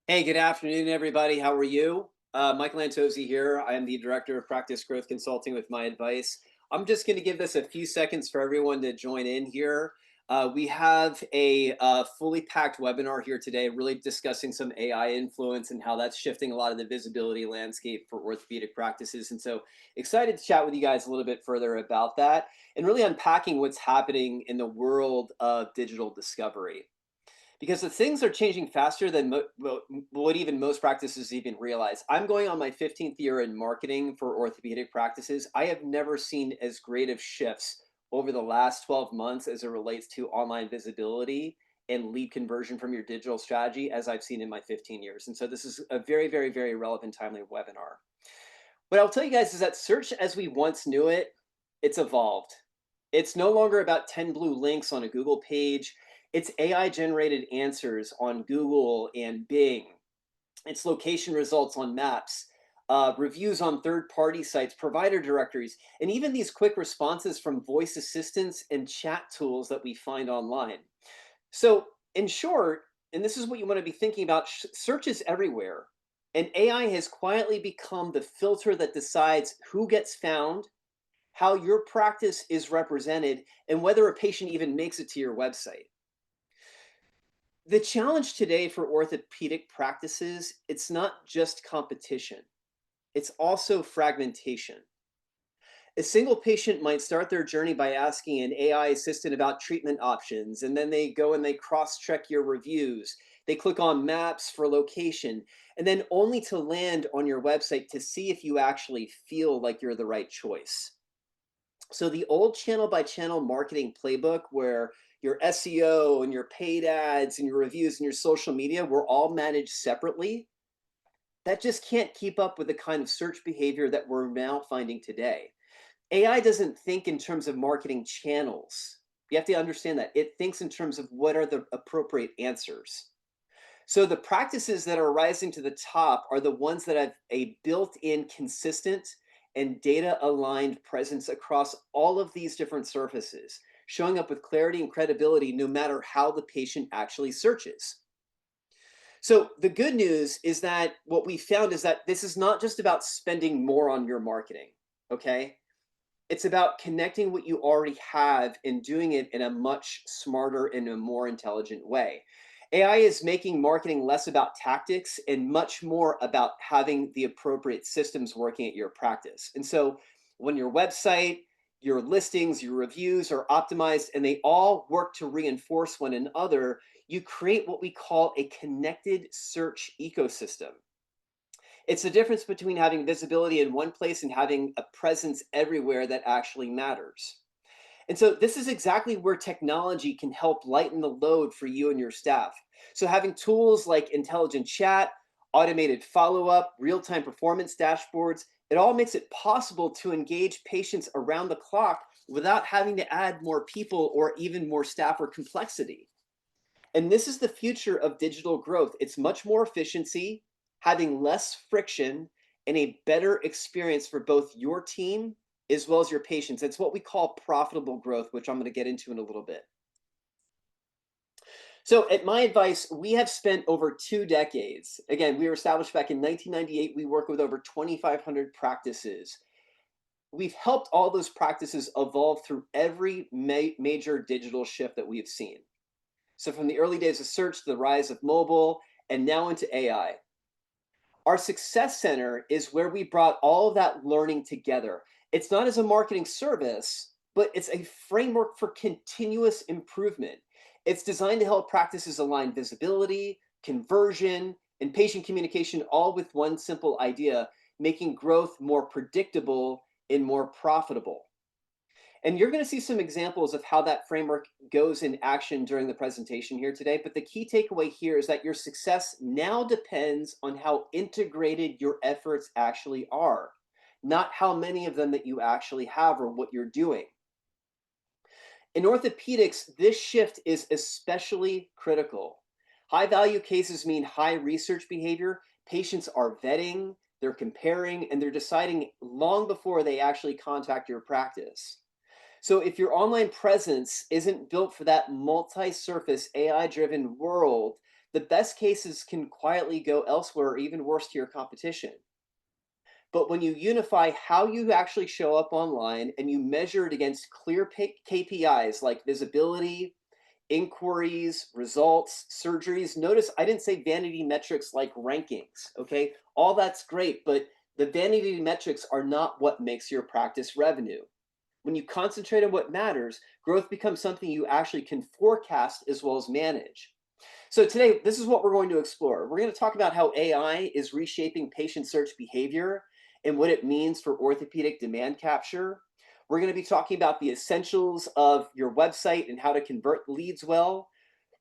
Hey, good afternoon, everybody. How are you? Michael Antozzi here. I am the Director of Practice Growth Consulting with My Advice. I'm just going to give this a few seconds for everyone to join in here. We have a fully packed webinar here today, really discussing some AI influence and how that's shifting a lot of the visibility landscape for orthopedic practices. And so excited to chat with you guys a little bit further about that and really unpacking what's happening in the world of digital discovery because the things are changing faster than what even most practices even realize. I'm going on my 15th year in marketing for orthopedic practices. I have never seen as great of shifts over the last 12 months as it relates to online visibility and lead conversion from your digital strategy as I've seen in my 15 years. And so this is a very, very, very relevant, timely webinar. What I'll tell you guys is that search as we once knew it, it's evolved. It's no longer about 10 blue links on a Google page. It's AI generated answers on Google and Bing. It's location results on maps, reviews on third party sites, provider directories, and even these quick responses from voice assistants and chat tools that we find online. So, in short, and this is what you want to be thinking about, search is everywhere. And AI has quietly become the filter that decides who gets found, how your practice is represented, and whether a patient even makes it to your website. The challenge today for orthopedic practices, it's not just competition, it's also fragmentation. A single patient might start their journey by asking an AI assistant about treatment options, and then they go and they cross check your reviews. They click on maps for location, and then only to land on your website to see if you actually feel like you're the right choice. So the old channel by channel marketing playbook where your SEO and your paid ads and your reviews and your social media were all managed separately, that just can't keep up with the kind of search behavior that we're now finding today. AI doesn't think in terms of marketing channels. You have to understand that. It thinks in terms of what are the appropriate answers. So the practices that are rising to the top are the ones that have a built-in consistent and data-aligned presence across all of these different surfaces, showing up with clarity and credibility no matter how the patient actually searches. So the good news is that what we found is that this is not just about spending more on your marketing, okay? It's about connecting what you already have and doing it in a much smarter and a more intelligent way. AI is making marketing less about tactics and much more about having the appropriate systems working at your practice. And so when your website, your listings, your reviews are optimized and they all work to reinforce one another, you create what we call a connected search ecosystem. It's the difference between having visibility in one place and having a presence everywhere that actually matters. And so this is exactly where technology can help lighten the load for you and your staff. So having tools like intelligent chat, automated follow-up, real-time performance dashboards, it all makes it possible to engage patients around the clock without having to add more people or even more staff or complexity. And this is the future of digital growth. It's much more efficiency, having less friction, and a better experience for both your team as well as your patients. It's what we call profitable growth, which I'm going to get into in a little bit. So, at My Advice, we have spent over 2 decades. Again, we were established back in 1998. We work with over 2,500 practices. We've helped all those practices evolve through every major digital shift that we have seen. So from the early days of search to the rise of mobile and now into AI. Our success center is where we brought all of that learning together. It's not as a marketing service, but it's a framework for continuous improvement. It's designed to help practices align visibility, conversion, and patient communication all with one simple idea, making growth more predictable and more profitable. And you're going to see some examples of how that framework goes in action during the presentation here today. But the key takeaway here is that your success now depends on how integrated your efforts actually are, not how many of them that you actually have or what you're doing. In orthopedics, this shift is especially critical. High value cases mean high research behavior. Patients are vetting, they're comparing, and they're deciding long before they actually contact your practice. So if your online presence isn't built for that multi-surface AI-driven world, the best cases can quietly go elsewhere or even worse to your competition. But when you unify how you actually show up online and you measure it against clear KPIs like visibility, inquiries, results, surgeries. Notice I didn't say vanity metrics like rankings, okay? All that's great, but the vanity metrics are not what makes your practice revenue. When you concentrate on what matters, growth becomes something you actually can forecast as well as manage. So today, this is what we're going to explore. We're going to talk about how AI is reshaping patient search behavior and what it means for orthopedic demand capture. We're going to be talking about the essentials of your website and how to convert leads well.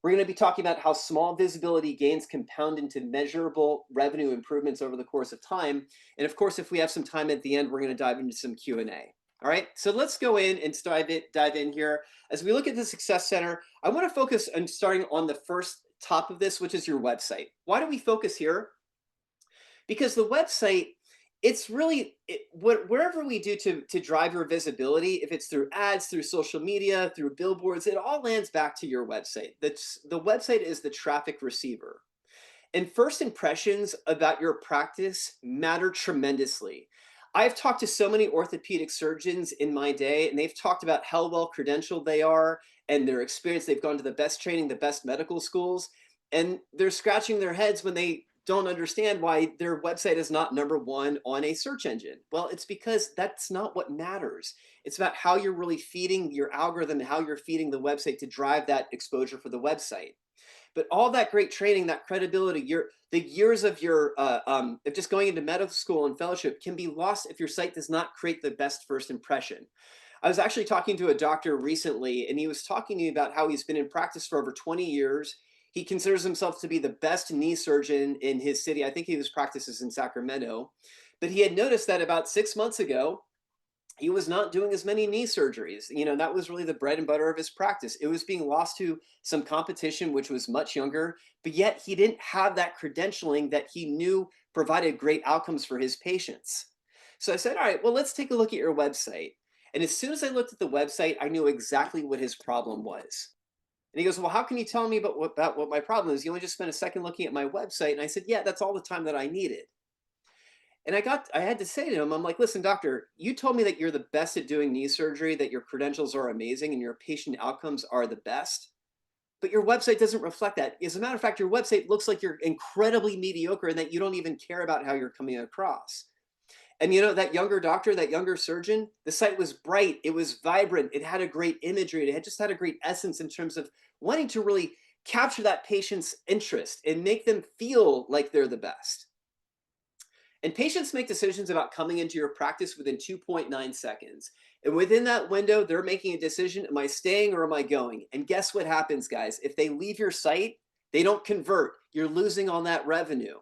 We're going to be talking about how small visibility gains compound into measurable revenue improvements over the course of time. And of course, if we have some time at the end, we're going to dive into some Q&A. All right, so let's go in and dive in here. As we look at the Success Center, I want to focus on starting on the first top of this, which is your website. Why do we focus here? Because the website, it's really wherever we do to drive your visibility, if it's through ads, through social media, through billboards, it all lands back to your website. The website is the traffic receiver. And first impressions about your practice matter tremendously. I've talked to so many orthopedic surgeons in my day, and they've talked about how well credentialed they are and their experience. They've gone to the best training, the best medical schools, and they're scratching their heads when they don't understand why their website is not number one on a search engine. Well, it's because that's not what matters. It's about how you're really feeding your algorithm and how you're feeding the website to drive that exposure for the website. But all that great training, that credibility, the years of your of just going into medical school and fellowship can be lost if your site does not create the best first impression. I was actually talking to a doctor recently, and he was talking to me about how he's been in practice for over 20 years. He considers himself to be the best knee surgeon in his city. I think he was practices in Sacramento, but he had noticed that about 6 months ago, he was not doing as many knee surgeries. That was really the bread and butter of his practice. It was being lost to some competition, which was much younger, but yet he didn't have that credentialing that he knew provided great outcomes for his patients. So I said, all right, well, let's take a look at your website. And as soon as I looked at the website, I knew exactly what his problem was. And he goes, well, how can you tell me about what my problem is? You only just spent a second looking at my website. And I said, yeah, that's all the time that I needed. And I had to say to him, I'm like, listen, doctor, you told me that you're the best at doing knee surgery, that your credentials are amazing and your patient outcomes are the best. But your website doesn't reflect that. As a matter of fact, your website looks like you're incredibly mediocre and that you don't even care about how you're coming across. And that younger doctor, that younger surgeon, the site was bright, it was vibrant, it had a great imagery, it had just had a great essence in terms of wanting to really capture that patient's interest and make them feel like they're the best. And patients make decisions about coming into your practice within 2.9 seconds. And within that window, they're making a decision, am I staying or am I going? And guess what happens, guys? If they leave your site, they don't convert. You're losing on that revenue.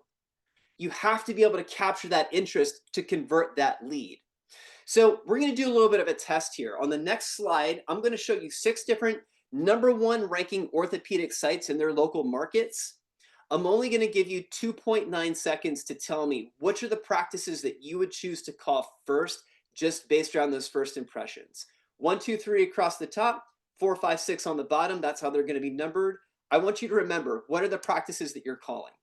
You have to be able to capture that interest to convert that lead. So we're going to do a little bit of a test here. On the next slide, I'm going to show you 6 different number 1 ranking orthopedic sites in their local markets. I'm only going to give you 2.9 seconds to tell me which are the practices that you would choose to call first, just based around those first impressions. 1, 2, 3 across the top, 4, 5, 6 on the bottom. That's how they're going to be numbered. I want you to remember, what are the practices that you're calling?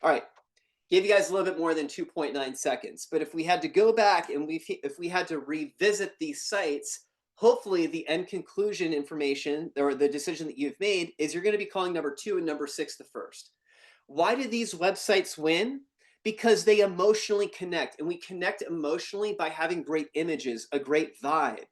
All right, gave you guys a little bit more than 2.9 seconds. But if we had to go back and if we had to revisit these sites, hopefully the end conclusion information or the decision that you've made is you're going to be calling number 2 and number 6 the first. Why do these websites win? Because they emotionally connect, and we connect emotionally by having great images, a great vibe.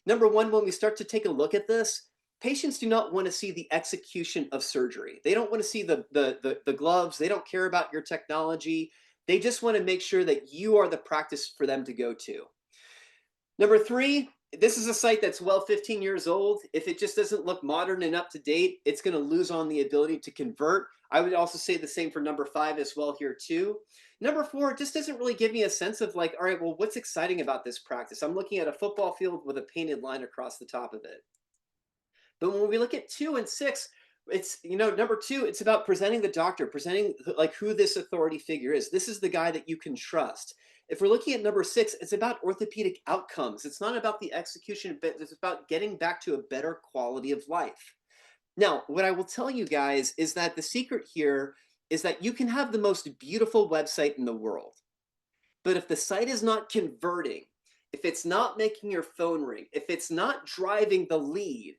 Number 1, when we start to take a look at this, patients do not want to see the execution of surgery. They don't want to see the gloves. They don't care about your technology. They just want to make sure that you are the practice for them to go to. Number 3, this is a site that's 15 years old. If it just doesn't look modern and up to date, it's going to lose on the ability to convert. I would also say the same for number 5 as well here too. Number 4, it just doesn't really give me a sense of like, all right, well, what's exciting about this practice? I'm looking at a football field with a painted line across the top of it. But when we look at 2 and 6, it's, number 2, it's about presenting the doctor, presenting like who this authority figure is. This is the guy that you can trust. If we're looking at number 6, it's about orthopedic outcomes. It's not about the execution, but it's about getting back to a better quality of life. Now, what I will tell you guys is that the secret here is that you can have the most beautiful website in the world. But if the site is not converting, if it's not making your phone ring, if it's not driving the lead,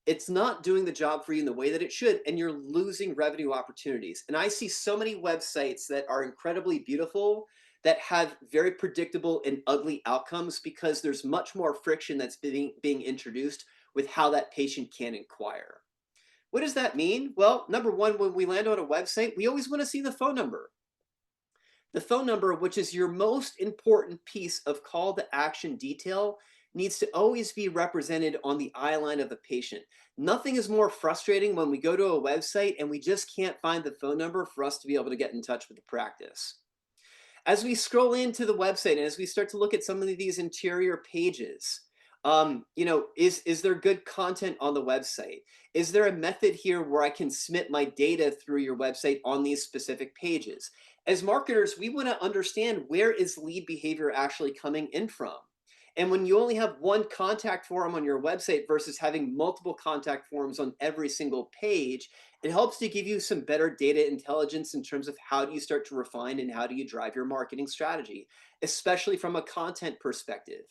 it's not doing the job for you in the way that it should, and you're losing revenue opportunities. And I see so many websites that are incredibly beautiful that have very predictable and ugly outcomes because there's much more friction that's being introduced with how that patient can inquire. What does that mean? Well, number one, when we land on a website, we always want to see the phone number. The phone number, which is your most important piece of call to action detail, needs to always be represented on the eye line of the patient. Nothing is more frustrating when we go to a website and we just can't find the phone number for us to be able to get in touch with the practice. As we scroll into the website and as we start to look at some of these interior pages, is there good content on the website? Is there a method here where I can submit my data through your website on these specific pages? As marketers, we want to understand where is lead behavior actually coming in from. And when you only have one contact form on your website versus having multiple contact forms on every single page, it helps to give you some better data intelligence in terms of how do you start to refine and how do you drive your marketing strategy, especially from a content perspective.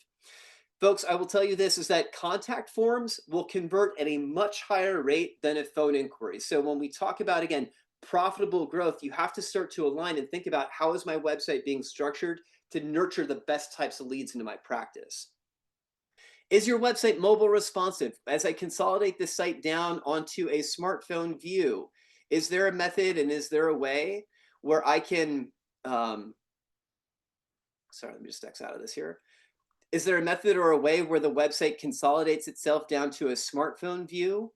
Folks, I will tell you this is that contact forms will convert at a much higher rate than a phone inquiry. So when we talk about, again, profitable growth, you have to start to align and think about how is my website being structured to nurture the best types of leads into my practice. Is your website mobile responsive? As I consolidate this site down onto a smartphone view, is there a method and is there a way where I can, sorry, let me just X out of this here. Is there a method or a way where the website consolidates itself down to a smartphone view?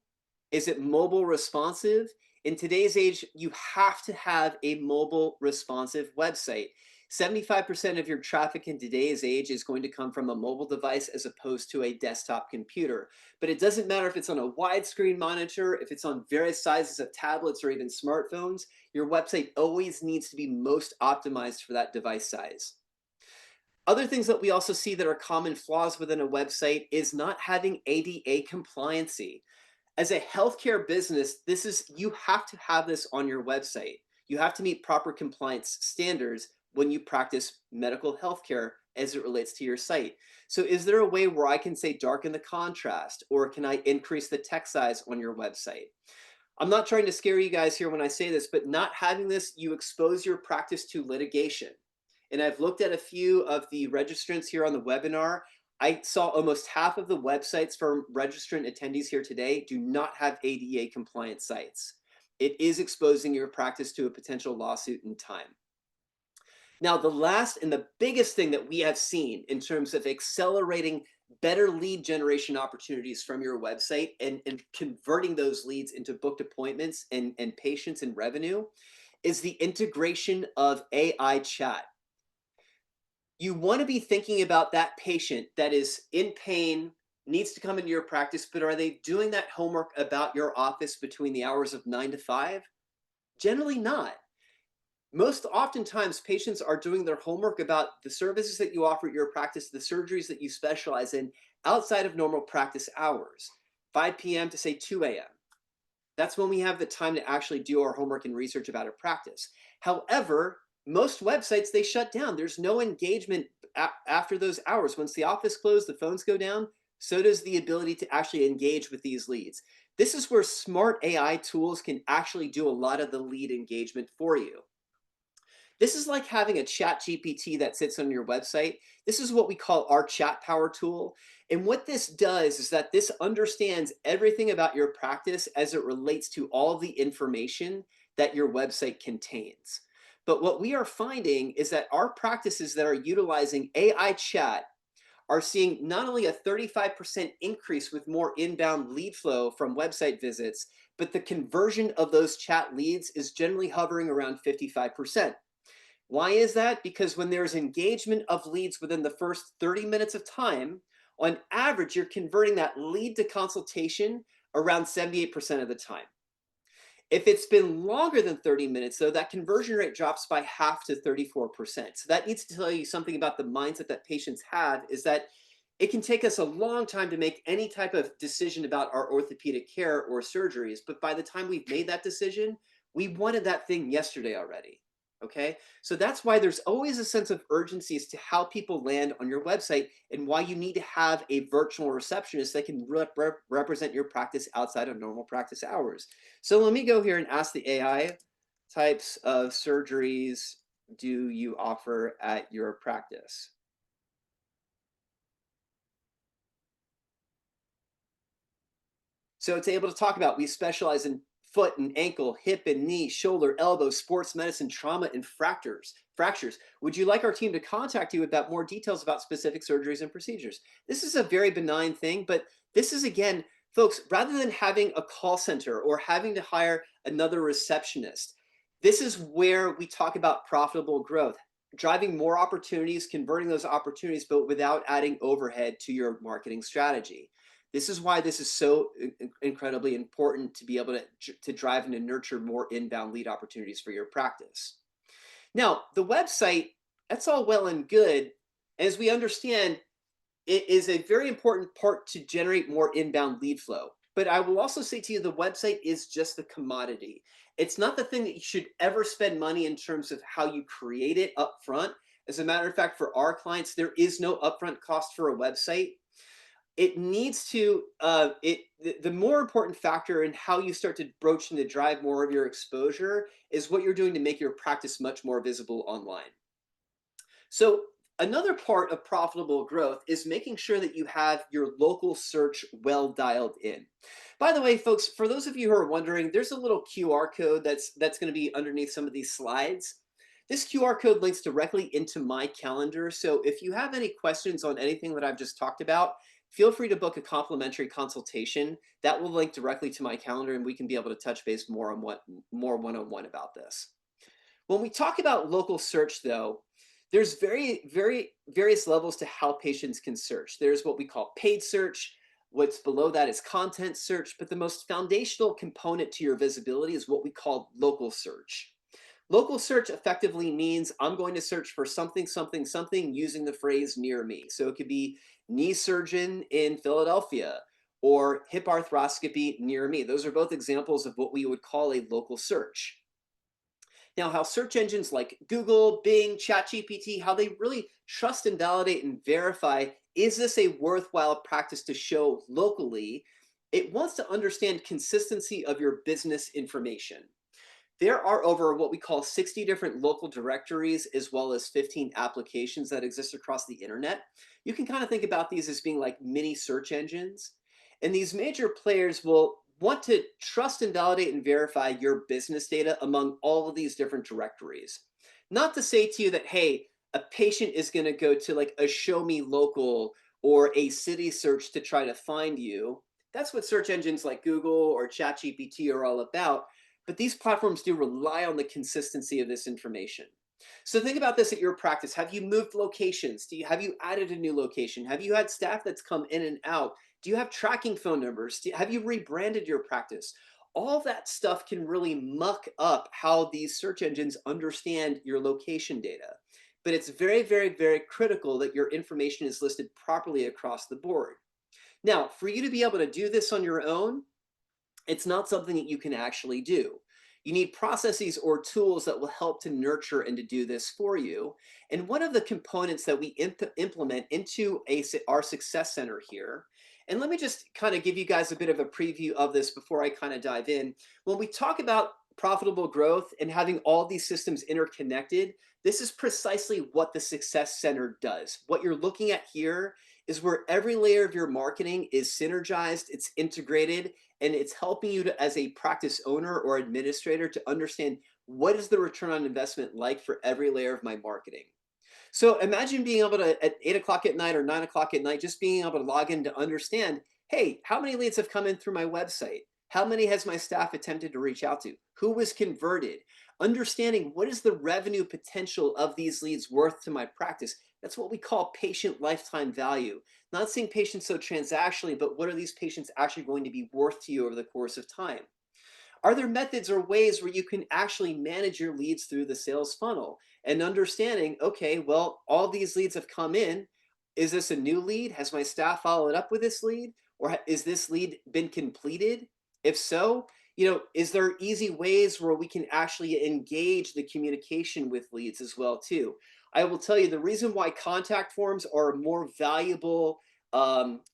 Is it mobile responsive? In today's age, you have to have a mobile responsive website. 75% of your traffic in today's age is going to come from a mobile device as opposed to a desktop computer. But it doesn't matter if it's on a widescreen monitor, if it's on various sizes of tablets or even smartphones, your website always needs to be most optimized for that device size. Other things that we also see that are common flaws within a website is not having ADA compliancy. As a healthcare business, you have to have this on your website. You have to meet proper compliance standards when you practice medical healthcare as it relates to your site. So is there a way where I can say darken the contrast, or can I increase the text size on your website? I'm not trying to scare you guys here when I say this, but not having this, you expose your practice to litigation. And I've looked at a few of the registrants here on the webinar. I saw almost half of the websites for registrant attendees here today do not have ADA compliant sites. It is exposing your practice to a potential lawsuit in time. Now, the last and the biggest thing that we have seen in terms of accelerating better lead generation opportunities from your website and converting those leads into booked appointments and patients and revenue is the integration of AI chat. You want to be thinking about that patient that is in pain, needs to come into your practice, but are they doing that homework about your office between the hours of 9 to 5? Generally not. Most oftentimes, patients are doing their homework about the services that you offer at your practice, the surgeries that you specialize in outside of normal practice hours, 5 p.m. to say 2 a.m. That's when we have the time to actually do our homework and research about our practice. However, most websites, they shut down. There's no engagement after those hours. Once the office closed, the phones go down, so does the ability to actually engage with these leads. This is where smart AI tools can actually do a lot of the lead engagement for you. This is like having a chat GPT that sits on your website. This is what we call our chat power tool. And what this does is that this understands everything about your practice as it relates to all of the information that your website contains. But what we are finding is that our practices that are utilizing AI chat are seeing not only a 35% increase with more inbound lead flow from website visits, but the conversion of those chat leads is generally hovering around 55%. Why is that? Because when there's engagement of leads within the first 30 minutes of time, on average, you're converting that lead to consultation around 78% of the time. If it's been longer than 30 minutes, though, that conversion rate drops by half to 34%. So that needs to tell you something about the mindset that patients have, is that it can take us a long time to make any type of decision about our orthopedic care or surgeries. But by the time we've made that decision, we wanted that thing yesterday already. Okay. So that's why there's always a sense of urgency as to how people land on your website, and why you need to have a virtual receptionist that can represent your practice outside of normal practice hours. So let me go here and ask the AI, types of surgeries do you offer at your practice? So it's able to talk about, we specialize in foot and ankle, hip and knee, shoulder, elbow, sports medicine, trauma, and fractures. Would you like our team to contact you about more details about specific surgeries and procedures? This is a very benign thing, but this is, again, folks, rather than having a call center or having to hire another receptionist, this is where we talk about profitable growth, driving more opportunities, converting those opportunities, but without adding overhead to your marketing strategy. This is why this is so incredibly important, to be able to drive and to nurture more inbound lead opportunities for your practice. Now, the website, that's all well and good. As we understand, it is a very important part to generate more inbound lead flow. But I will also say to you, the website is just the commodity. It's not the thing that you should ever spend money in terms of how you create it up front. As a matter of fact, for our clients, there is no upfront cost for a website. It needs to the more important factor in how you start to broach and to drive more of your exposure is what you're doing to make your practice much more visible online. So another part of profitable growth is making sure that you have your local search well dialed in. By the way, folks, for those of you who are wondering, there's a little QR code that's going to be underneath some of these slides. This QR code links directly into my calendar. So if you have any questions on anything that I've just talked about, feel free to book a complimentary consultation. That will link directly to my calendar, and we can be able to touch base more on what more one-on-one about this. When we talk about local search, though, there's very various levels to how patients can search. There's what we call paid search. What's below that is content search, but the most foundational component to your visibility is what we call local search. Local search effectively means I'm going to search for something, something, something using the phrase near me. So it could be knee surgeon in Philadelphia or hip arthroscopy near me. Those are both examples of what we would call a local search. Now, how search engines like Google, Bing, ChatGPT, how they really trust and validate and verify, is this a worthwhile practice to show locally? It wants to understand consistency of your business information. There are over what we call 60 different local directories, as well as 15 applications that exist across the internet. You can kind of think about these as being like mini search engines. And these major players will want to trust and validate and verify your business data among all of these different directories. Not to say to you that, hey, a patient is going to go to like a show me local or a city search to try to find you. That's what search engines like Google or ChatGPT are all about. But these platforms do rely on the consistency of this information. So think about this at your practice. Have you moved locations? Have you added a new location? Have you had staff that's come in and out? Do you have tracking phone numbers? Have you rebranded your practice? All that stuff can really muck up how these search engines understand your location data. But it's very critical that your information is listed properly across the board. Now, for you to be able to do this on your own, it's not something that you can actually do. You need processes or tools that will help to nurture and to do this for you. And one of the components that we implement into our success center here, and let me just kind of give you guys a bit of a preview of this before I kind of dive in. When we talk about profitable growth and having all these systems interconnected, this is precisely what the success center does. What you're looking at here is where every layer of your marketing is synergized, it's integrated, and it's helping you to, as a practice owner or administrator, to understand what is the return on investment like for every layer of my marketing. So imagine being able to, at 8 o'clock at night or 9 o'clock at night, just being able to log in to understand, hey, how many leads have come in through my website? How many has my staff attempted to reach out to? Who was converted? Understanding what is the revenue potential of these leads worth to my practice. That's what we call patient lifetime value. Not seeing patients so transactionally, but what are these patients actually going to be worth to you over the course of time? Are there methods or ways where you can actually manage your leads through the sales funnel and understanding, okay, well, all these leads have come in. Is this a new lead? Has my staff followed up with this lead? Or is this lead been completed? If so, is there easy ways where we can actually engage the communication with leads as well too? I will tell you the reason why contact forms are a more valuable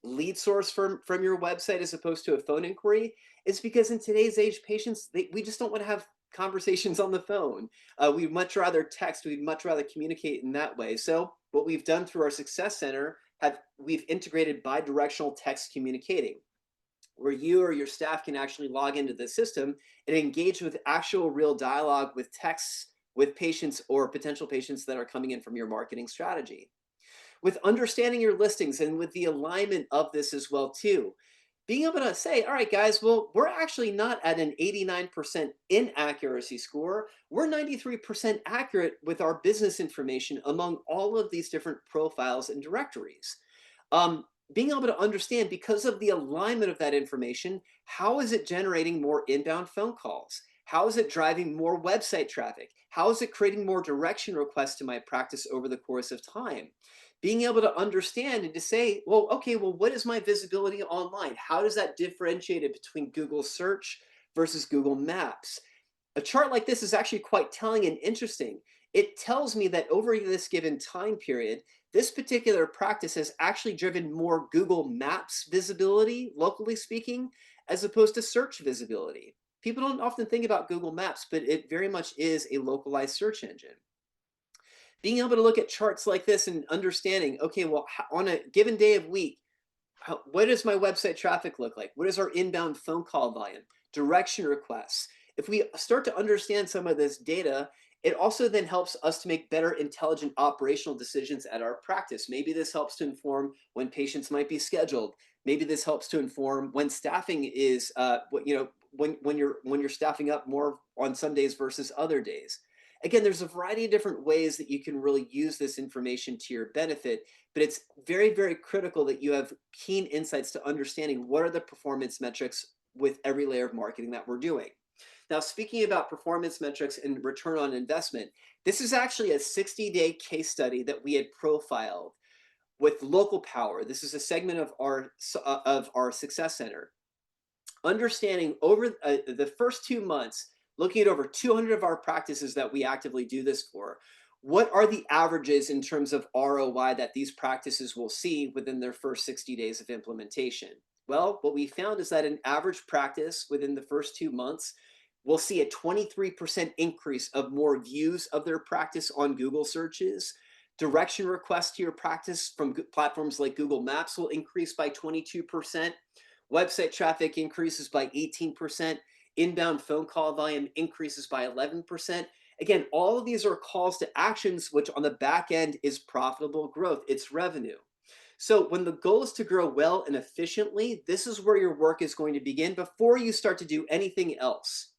lead source from your website as opposed to a phone inquiry is because in today's age, patients we just don't want to have conversations on the phone. We'd much rather text. We'd much rather communicate in that way. So what we've done through our Success Center we've integrated bi-directional text communicating, where you or your staff can actually log into the system and engage with actual real dialogue with texts with patients or potential patients that are coming in from your marketing strategy. With understanding your listings and with the alignment of this as well too, being able to say, all right, guys, well, we're actually not at an 89% inaccuracy score. We're 93% accurate with our business information among all of these different profiles and directories. Um, Being able to understand, because of the alignment of that information, how is it generating more inbound phone calls? How is it driving more website traffic? How is it creating more direction requests to my practice over the course of time? Being able to understand and to say, well, okay, well, what is my visibility online? How does that differentiate it between Google search versus Google Maps? A chart like this is actually quite telling and interesting. It tells me that over this given time period, this particular practice has actually driven more Google Maps visibility, locally speaking, as opposed to search visibility. People don't often think about Google Maps, but it very much is a localized search engine. Being able to look at charts like this and understanding, okay, well, on a given day of week, what does my website traffic look like? What is our inbound phone call volume? Direction requests. If we start to understand some of this data, it also then helps us to make better intelligent operational decisions at our practice. Maybe this helps to inform when patients might be scheduled. Maybe this helps to inform when staffing is, when you're staffing up more on some days versus other days. Again, there's a variety of different ways that you can really use this information to your benefit, but it's very, very critical that you have keen insights to understanding what are the performance metrics with every layer of marketing that we're doing. Now, speaking about performance metrics and return on investment, this is actually a 60-day case study that we had profiled with Local Power. This is a segment of our Success Center. Understanding over the first 2 months, looking at over 200 of our practices that we actively do this for, what are the averages in terms of ROI that these practices will see within their first 60 days of implementation? Well, what we found is that an average practice within the first 2 months will see a 23% increase of more views of their practice on Google searches. Direction requests to your practice from platforms like Google Maps will increase by 22%. Website traffic increases by 18%. Inbound phone call volume increases by 11%. Again, all of these are calls to actions, which on the back end is profitable growth. It's revenue. So when the goal is to grow well and efficiently, this is where your work is going to begin before you start to do anything else.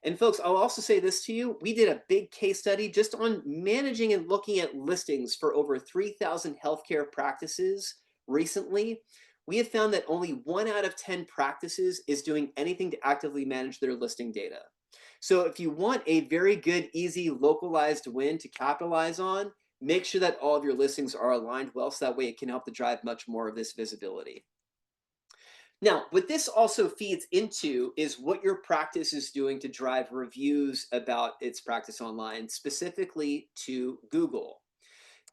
And folks, I'll also say this to you. We did a big case study just on managing and looking at listings for over 3,000 healthcare practices recently. We have found that only 1 out of 10 practices is doing anything to actively manage their listing data. So if you want a very good, easy, localized win to capitalize on, make sure that all of your listings are aligned well, so that way it can help to drive much more of this visibility. Now, what this also feeds into is what your practice is doing to drive reviews about its practice online, specifically to Google.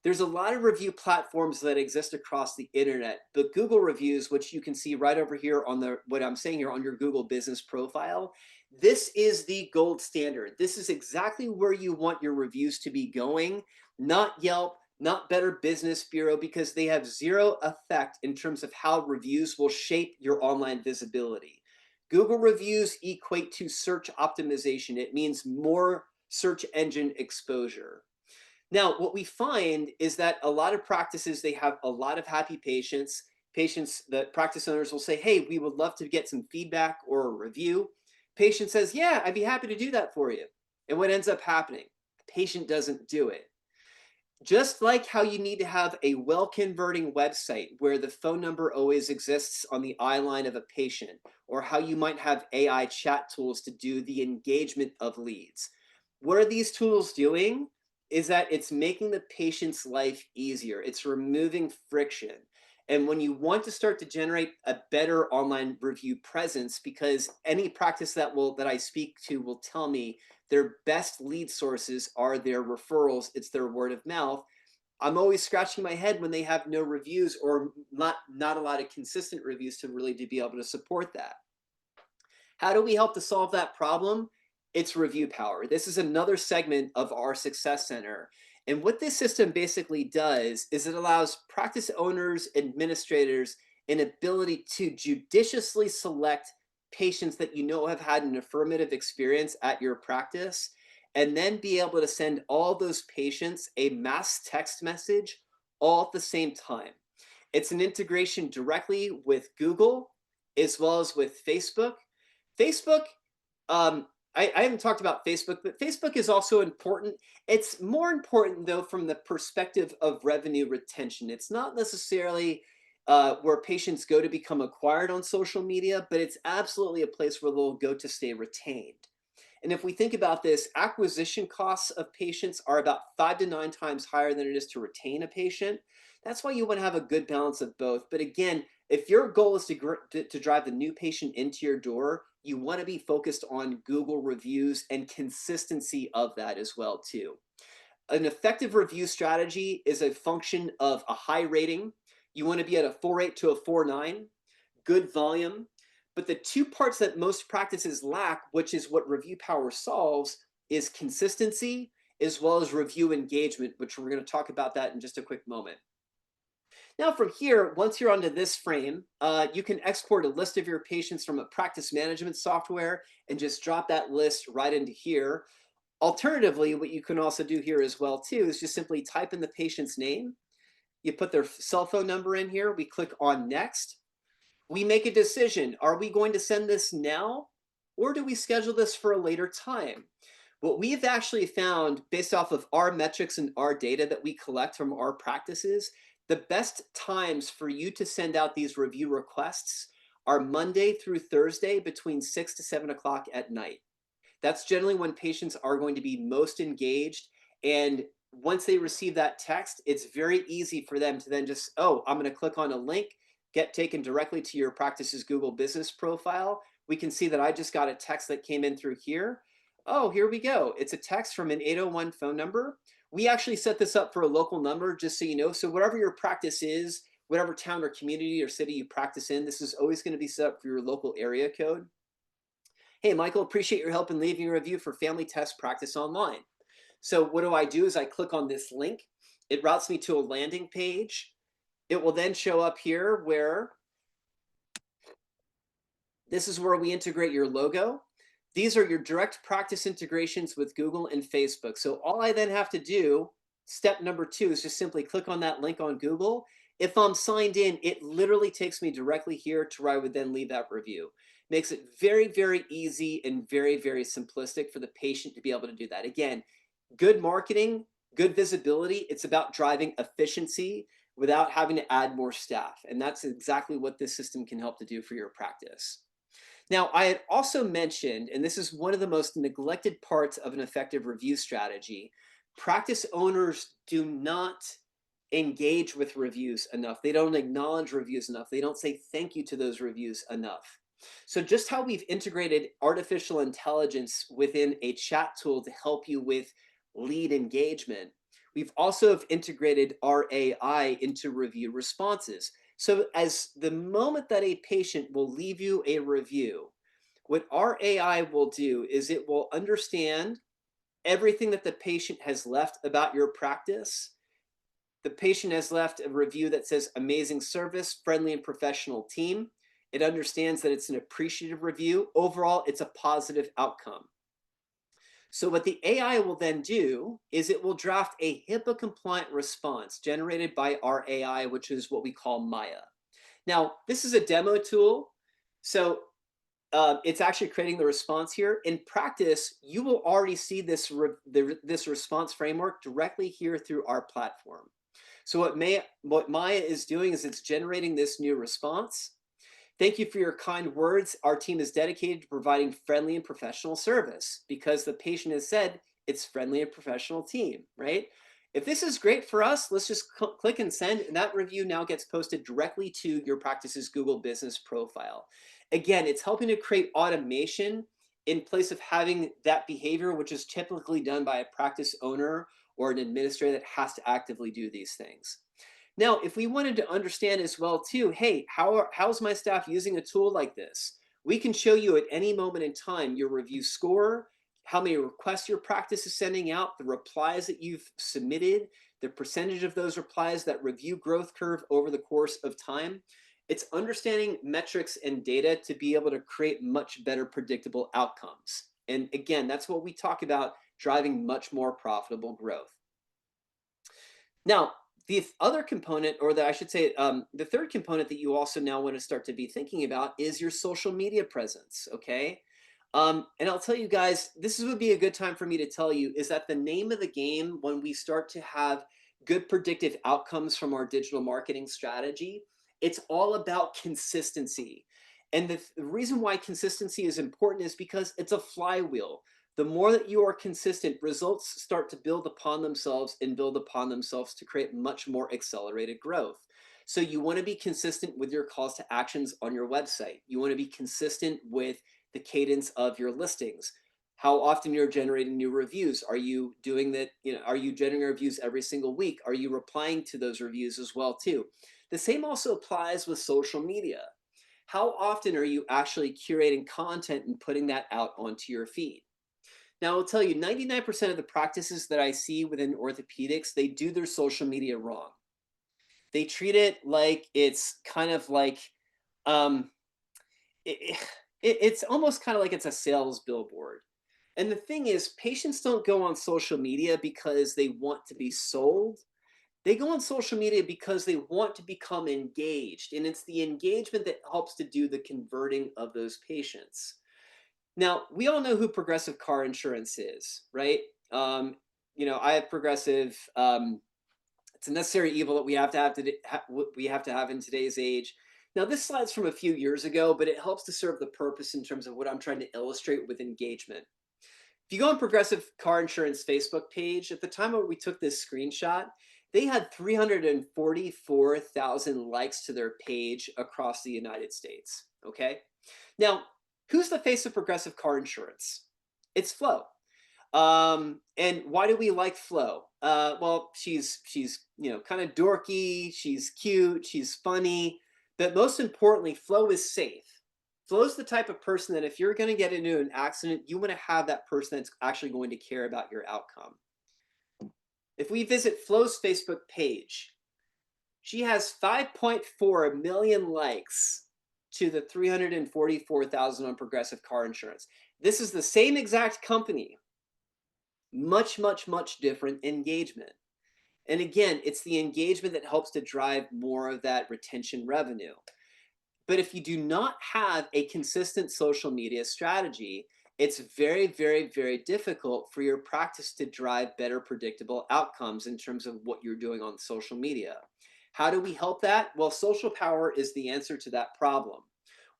There's a lot of review platforms that exist across the internet, but Google reviews, which you can see right over here on what I'm saying here on your Google business profile, this is the gold standard. This is exactly where you want your reviews to be going, not Yelp, not Better Business Bureau, because they have zero effect in terms of how reviews will shape your online visibility. Google reviews equate to search optimization. It means more search engine exposure. Now, what we find is that a lot of practices, they have a lot of happy patients. Patients, the practice owners will say, hey, we would love to get some feedback or a review. Patient says, yeah, I'd be happy to do that for you. And what ends up happening? Patient doesn't do it. Just like how you need to have a well-converting website where the phone number always exists on the eye line of a patient, or how you might have AI chat tools to do the engagement of leads. What are these tools doing? Is that it's making the patient's life easier. It's removing friction. And when you want to start to generate a better online review presence, because any practice that I speak to will tell me their best lead sources are their referrals, it's their word of mouth. I'm always scratching my head when they have no reviews or not a lot of consistent reviews to really to be able to support that. How do we help to solve that problem? It's review power. This is another segment of our success center. And what this system basically does is it allows practice owners, administrators, an ability to judiciously select patients that you know have had an affirmative experience at your practice, and then be able to send all those patients a mass text message all at the same time. It's an integration directly with Google as well as with Facebook. Facebook, I haven't talked about Facebook, but Facebook is also important. It's more important, though, from the perspective of revenue retention. It's not necessarily where patients go to become acquired on social media, but it's absolutely a place where they'll go to stay retained. And if we think about this, acquisition costs of patients are about 5 to 9 times higher than it is to retain a patient. That's why you want to have a good balance of both. But again, if your goal is to drive the new patient into your door, you want to be focused on Google reviews and consistency of that as well too. An effective review strategy is a function of a high rating. You want to be at a 4.8 to a 4.9, good volume. But the two parts that most practices lack, which is what review power solves, is consistency as well as review engagement, which we're going to talk about that in just a quick moment. Now from here, once you're onto this frame, you can export a list of your patients from a practice management software and just drop that list right into here. Alternatively, what you can also do here as well too is just simply type in the patient's name. You put their cell phone number in here. We click on next. We make a decision. Are we going to send this now, or do we schedule this for a later time? What we've actually found based off of our metrics and our data that we collect from our practices, the best times for you to send out these review requests are Monday through Thursday between 6 to 7 o'clock at night. That's generally when patients are going to be most engaged. And once they receive that text, it's very easy for them to then just, oh, I'm going to click on a link, get taken directly to your practice's Google business profile. We can see that I just got a text that came in through here. Oh, here we go. It's a text from an 801 phone number. We actually set this up for a local number, just so you know. So whatever your practice is, whatever town or community or city you practice in, this is always going to be set up for your local area code. Hey, Michael, appreciate your help in leaving a review for Family Test Practice Online. So what do? Is I click on this link. It routes me to a landing page. It will then show up here where this is where we integrate your logo. These are your direct practice integrations with Google and Facebook. So all I then have to do, step number 2, is just simply click on that link on Google. If I'm signed in, it literally takes me directly here to where I would then leave that review. Makes it very, very easy and very, very simplistic for the patient to be able to do that. Again, good marketing, good visibility. It's about driving efficiency without having to add more staff. And that's exactly what this system can help to do for your practice. Now, I had also mentioned, and this is one of the most neglected parts of an effective review strategy, practice owners do not engage with reviews enough. They don't acknowledge reviews enough. They don't say thank you to those reviews enough. So just how we've integrated artificial intelligence within a chat tool to help you with lead engagement, we've also have integrated our AI into review responses. So as the moment that a patient will leave you a review, what our AI will do is it will understand everything that the patient has left about your practice. The patient has left a review that says amazing service, friendly and professional team. It understands that it's an appreciative review. Overall, it's a positive outcome. So what the AI will then do is it will draft a HIPAA compliant response generated by our AI, which is what we call Maya. Now, this is a demo tool. So it's actually creating the response here. In practice, you will already see this response framework directly here through our platform. So what Maya is doing is it's generating this new response. Thank you for your kind words. Our team is dedicated to providing friendly and professional service because the patient has said it's friendly and professional team, right? If this is great for us, let's just click and send, and that review now gets posted directly to your practice's Google business profile. Again, it's helping to create automation in place of having that behavior, which is typically done by a practice owner or an administrator that has to actively do these things. Now, if we wanted to understand as well too, hey, how's my staff using a tool like this? We can show you at any moment in time your review score, how many requests your practice is sending out, the replies that you've submitted, the percentage of those replies, that review growth curve over the course of time. It's understanding metrics and data to be able to create much better predictable outcomes. And again, that's what we talk about, driving much more profitable growth. Now, the other component, or that I should say, the third component that you also now want to start to be thinking about is your social media presence, okay? And I'll tell you guys, this would be a good time for me to tell you, is that the name of the game when we start to have good predictive outcomes from our digital marketing strategy, it's all about consistency. And the reason why consistency is important is because it's a flywheel. The more that you are consistent, results start to build upon themselves and build upon themselves to create much more accelerated growth. So you want to be consistent with your calls to actions on your website. You want to be consistent with the cadence of your listings. How often you're generating new reviews. Are you doing that? Are you generating reviews every single week? Are you replying to those reviews as well too? The same also applies with social media. How often are you actually curating content and putting that out onto your feed? Now, I'll tell you, 99% of the practices that I see within orthopedics, they do their social media wrong. They treat it like it's kind of like, um, it, it's almost kind of like it's a sales billboard. And the thing is, patients don't go on social media because they want to be sold. They go on social media because they want to become engaged. And it's the engagement that helps to do the converting of those patients. Now, we all know who Progressive Car Insurance is, right? I have Progressive. It's a necessary evil that we have to have in today's age. Now, this slide's from a few years ago, but it helps to serve the purpose in terms of what I'm trying to illustrate with engagement. If you go on Progressive Car Insurance Facebook page, at the time when we took this screenshot, they had 344,000 likes to their page across the United States. Okay, now who's the face of Progressive Car Insurance? It's Flo. And why do we like Flo? Well, she's kind of dorky, she's cute, she's funny, but most importantly, Flo is safe. Flo's the type of person that if you're going to get into an accident, you want to have that person that's actually going to care about your outcome. If we visit Flo's Facebook page, she has 5.4 million likes to the 344,000 on Progressive Car Insurance. This is the same exact company. Much, much, much different engagement. And again, it's the engagement that helps to drive more of that retention revenue. But if you do not have a consistent social media strategy, it's very, very, very difficult for your practice to drive better predictable outcomes in terms of what you're doing on social media. How do we help that? Well, Social Power is the answer to that problem,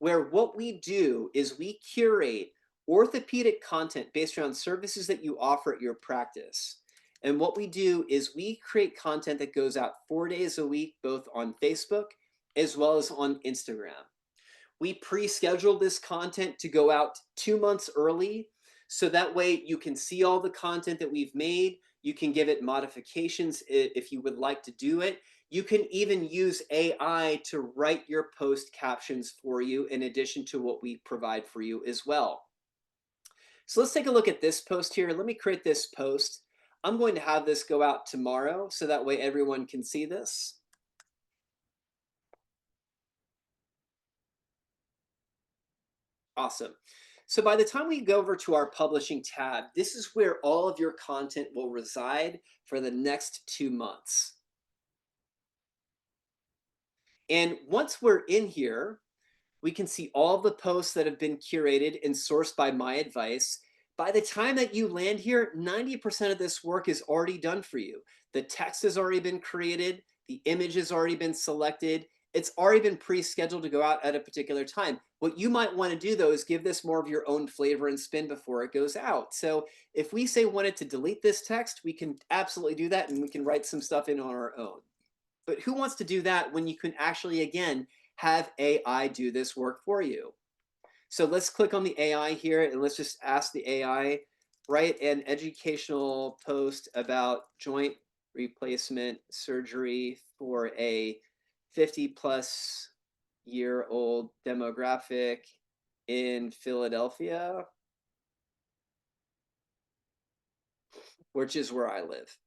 where what we do is we curate orthopedic content based around services that you offer at your practice. And what we do is we create content that goes out 4 days a week, both on Facebook as well as on Instagram. We pre-schedule this content to go out 2 months early, so that way you can see all the content that we've made. You can give it modifications if you would like to do it. You can even use AI to write your post captions for you in addition to what we provide for you as well. So let's take a look at this post here. Let me create this post. I'm going to have this go out tomorrow so that way everyone can see this. Awesome. So by the time we go over to our publishing tab, this is where all of your content will reside for the next 2 months. And once we're in here, We can see all the posts that have been curated and sourced by my advice. By the time that you land here, 90% of this work is already done for you. The text has already been created, the image has already been selected, it's already been pre-scheduled to go out at a particular time. What you might want to do though is give this more of your own flavor and spin before it goes out. So if we say wanted to delete this text, we can absolutely do that and we can write some stuff in on our own. But who wants to do that when you can actually, again, have AI do this work for you? So let's click on the AI here and let's just ask the AI, write an educational post about joint replacement surgery for a 50-plus-year-old demographic in Philadelphia, which is where I live.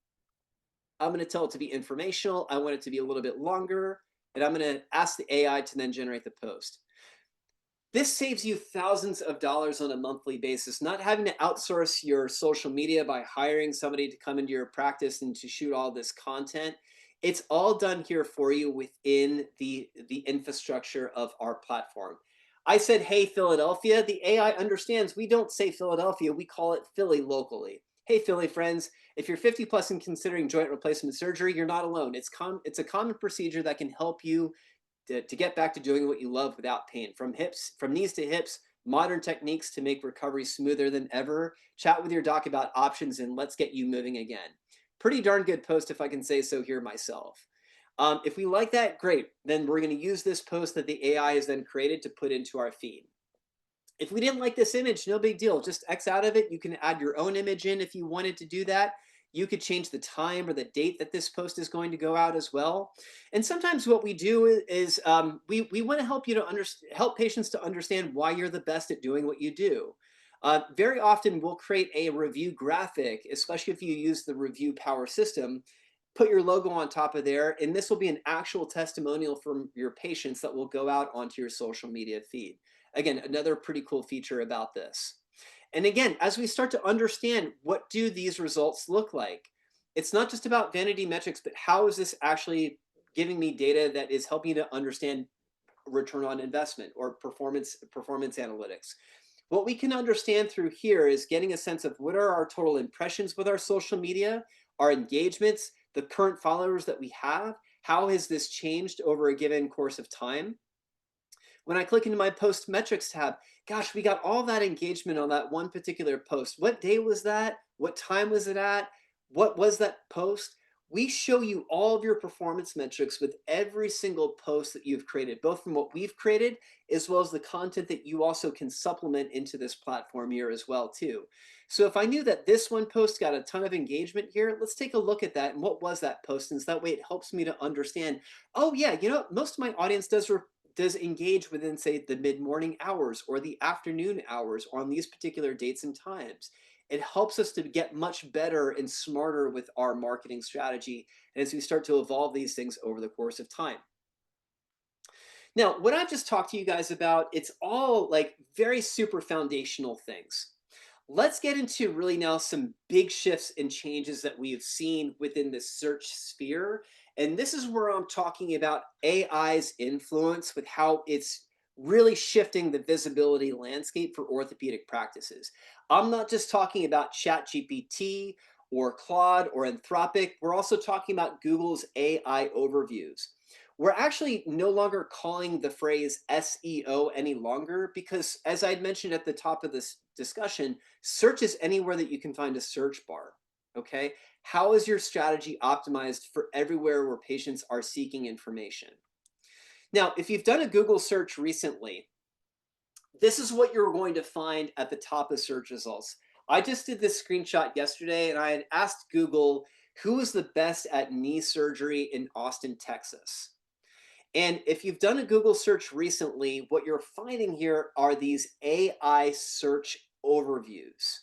I'm going to tell it to be informational. I want it to be a little bit longer, and I'm going to ask the AI to then generate the post. This saves you thousands of dollars on a monthly basis, not having to outsource your social media by hiring somebody to come into your practice and to shoot all this content. It's all done here for you within the infrastructure of our platform. I said, hey, Philadelphia. The AI understands we don't say Philadelphia. We call it Philly locally. Hey, Philly friends, if you're 50 plus and considering joint replacement surgery, you're not alone. It's a common procedure that can help you to get back to doing what you love without pain. From knees to hips, modern techniques to make recovery smoother than ever. Chat with your doc about options and let's get you moving again. Pretty darn good post if I can say so here myself. If we like that, great. Then we're going to use this post that the AI has then created to put into our feed. If we didn't like this image, no big deal. Just X out of it. You can add your own image in if you wanted to do that. You could change the time or the date that this post is going to go out as well. And sometimes what we do is we want to help you to help patients to understand why you're the best at doing what you do. Very often we'll create a review graphic, especially if you use the review power system, put your logo on top of there, and this will be an actual testimonial from your patients that will go out onto your social media feed. Again, another pretty cool feature about this. And again, as we start to understand what do these results look like, it's not just about vanity metrics, but how is this actually giving me data that is helping to understand return on investment or performance analytics. What we can understand through here is getting a sense of what are our total impressions with our social media, our engagements, the current followers that we have, how has this changed over a given course of time. When I click into my post metrics tab, gosh, we got all that engagement on that one particular post. What day was that? What time was it at? What was that post? We show you all of your performance metrics with every single post that you've created, both from what we've created, as well as the content that you also can supplement into this platform here as well too. So if I knew that this one post got a ton of engagement here, let's take a look at that and what was that post? And so that way it helps me to understand, oh yeah, most of my audience does engage within, say, the mid-morning hours or the afternoon hours on these particular dates and times. It helps us to get much better and smarter with our marketing strategy as we start to evolve these things over the course of time. Now, what I've just talked to you guys about, it's all like very super foundational things. Let's get into really now some big shifts and changes that we have seen within the search sphere. And this is where I'm talking about AI's influence with how it's really shifting the visibility landscape for orthopedic practices. I'm not just talking about ChatGPT or Claude or Anthropic. We're also talking about Google's AI overviews. We're actually no longer calling the phrase SEO any longer because, as I mentioned at the top of this discussion, search is anywhere that you can find a search bar, okay? How is your strategy optimized for everywhere where patients are seeking information? Now, if you've done a Google search recently, this is what you're going to find at the top of search results. I just did this screenshot yesterday and I had asked Google, who is the best at knee surgery in Austin, Texas? And if you've done a Google search recently, what you're finding here are these AI search overviews.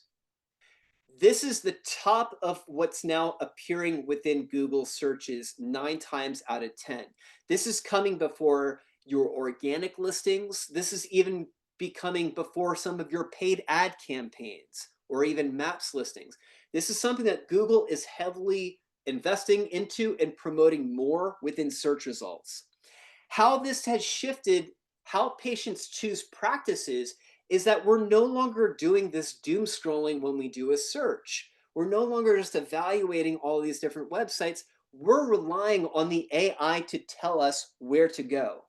This is the top of what's now appearing within Google searches 9 times out of 10. This is coming before your organic listings. This is even becoming before some of your paid ad campaigns or even Maps listings. This is something that Google is heavily investing into and promoting more within search results. How this has shifted how patients choose practices is that we're no longer doing this doom scrolling when we do a search. We're no longer just evaluating all these different websites. We're relying on the AI to tell us where to go.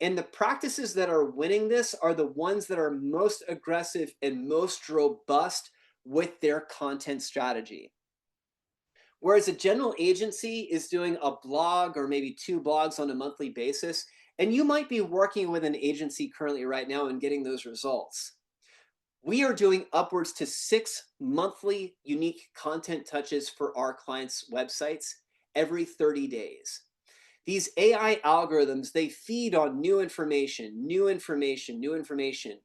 And the practices that are winning this are the ones that are most aggressive and most robust with their content strategy. Whereas a general agency is doing a blog or maybe two blogs on a monthly basis, and you might be working with an agency currently right now and getting those results. We are doing upwards to 6 monthly unique content touches for our clients' websites every 30 days. These AI algorithms, they feed on new information, new information, new information.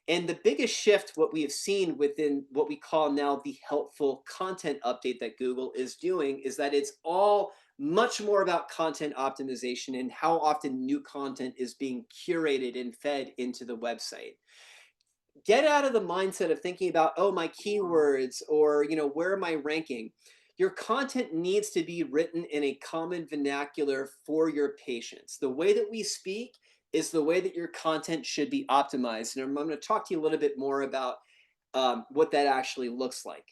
And the biggest shift, what we have seen within what we call now the helpful content update that Google is doing, is that it's all much more about content optimization and how often new content is being curated and fed into the website. Get out of the mindset of thinking about, oh, my keywords, or where am I ranking. Your content needs to be written in a common vernacular for your patients. The way that we speak is the way that your content should be optimized, and I'm going to talk to you a little bit more about what that actually looks like.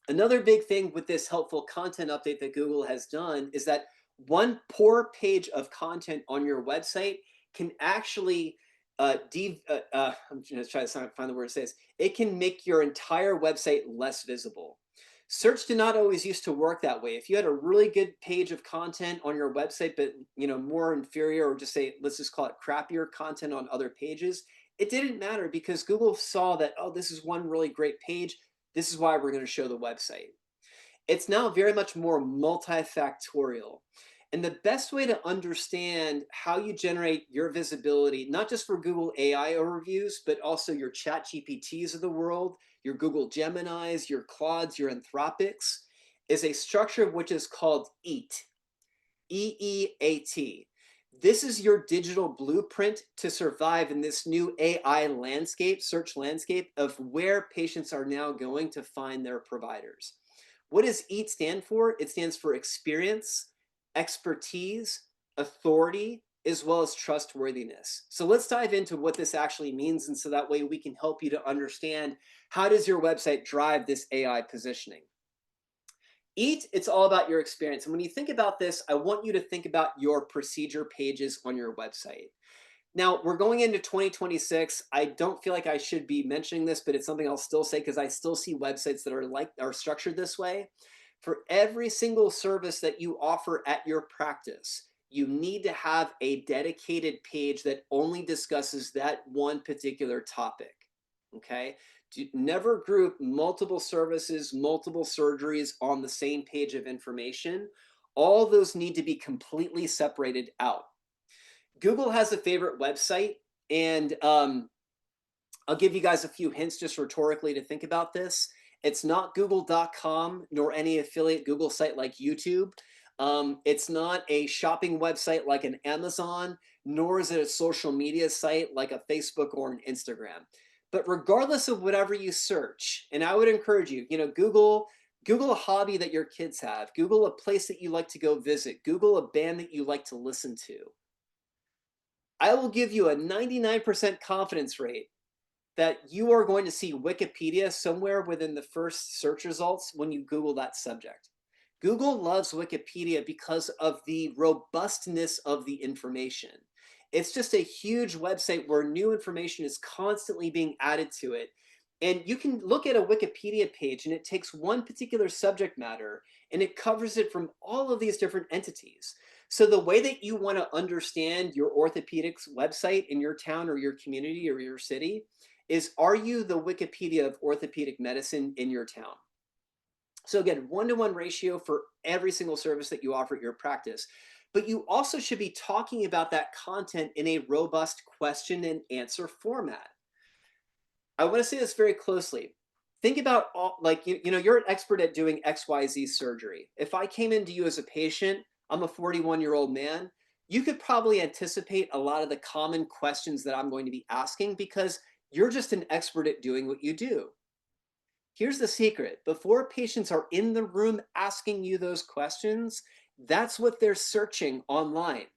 Another big thing with this helpful content update that Google has done is that one poor page of content on your website can actually I'm going to try to find the word to say this. It can make your entire website less visible. Search did not always used to work that way. If you had a really good page of content on your website, but more inferior, or just say, let's just call it crappier content on other pages, it didn't matter because Google saw that, oh, this is one really great page. This is why we're going to show the website. It's now very much more multifactorial. And the best way to understand how you generate your visibility, not just for Google AI overviews, but also your Chat GPTs of the world, your Google Geminis, your Claudes, your Anthropics, is a structure which is called EAT. EEAT. This is your digital blueprint to survive in this new AI landscape, search landscape of where patients are now going to find their providers. What does EAT stand for? It stands for experience, expertise, authority, as well as trustworthiness. So let's dive into what this actually means, and so that way we can help you to understand how does your website drive this AI positioning. EAT, it's all about your experience. And when you think about this, I want you to think about your procedure pages on your website. Now, we're going into 2026. I don't feel like I should be mentioning this, but it's something I'll still say because I still see websites that are structured this way. For every single service that you offer at your practice, you need to have a dedicated page that only discusses that one particular topic. Okay? Never group multiple services, multiple surgeries on the same page of information. All those need to be completely separated out. Google has a favorite website, and I'll give you guys a few hints just rhetorically to think about this. It's not google.com nor any affiliate Google site like YouTube. It's not a shopping website like an Amazon, nor is it a social media site like a Facebook or an Instagram. But regardless of whatever you search, and I would encourage you, Google a hobby that your kids have, Google a place that you like to go visit, Google a band that you like to listen to. I will give you a 99% confidence rate that you are going to see Wikipedia somewhere within the first search results when you Google that subject. Google loves Wikipedia because of the robustness of the information. It's just a huge website where new information is constantly being added to it. And you can look at a Wikipedia page and it takes one particular subject matter and it covers it from all of these different entities. So the way that you want to understand your orthopedics website in your town or your community or your city is, are you the Wikipedia of orthopedic medicine in your town? So again, 1-to-1 ratio for every single service that you offer at your practice. But you also should be talking about that content in a robust question and answer format. I want to say this very closely. Think about you're an expert at doing XYZ surgery. If I came into you as a patient, I'm a 41-year-old man, you could probably anticipate a lot of the common questions that I'm going to be asking because you're just an expert at doing what you do. Here's the secret. Before patients are in the room asking you those questions, that's what they're searching online.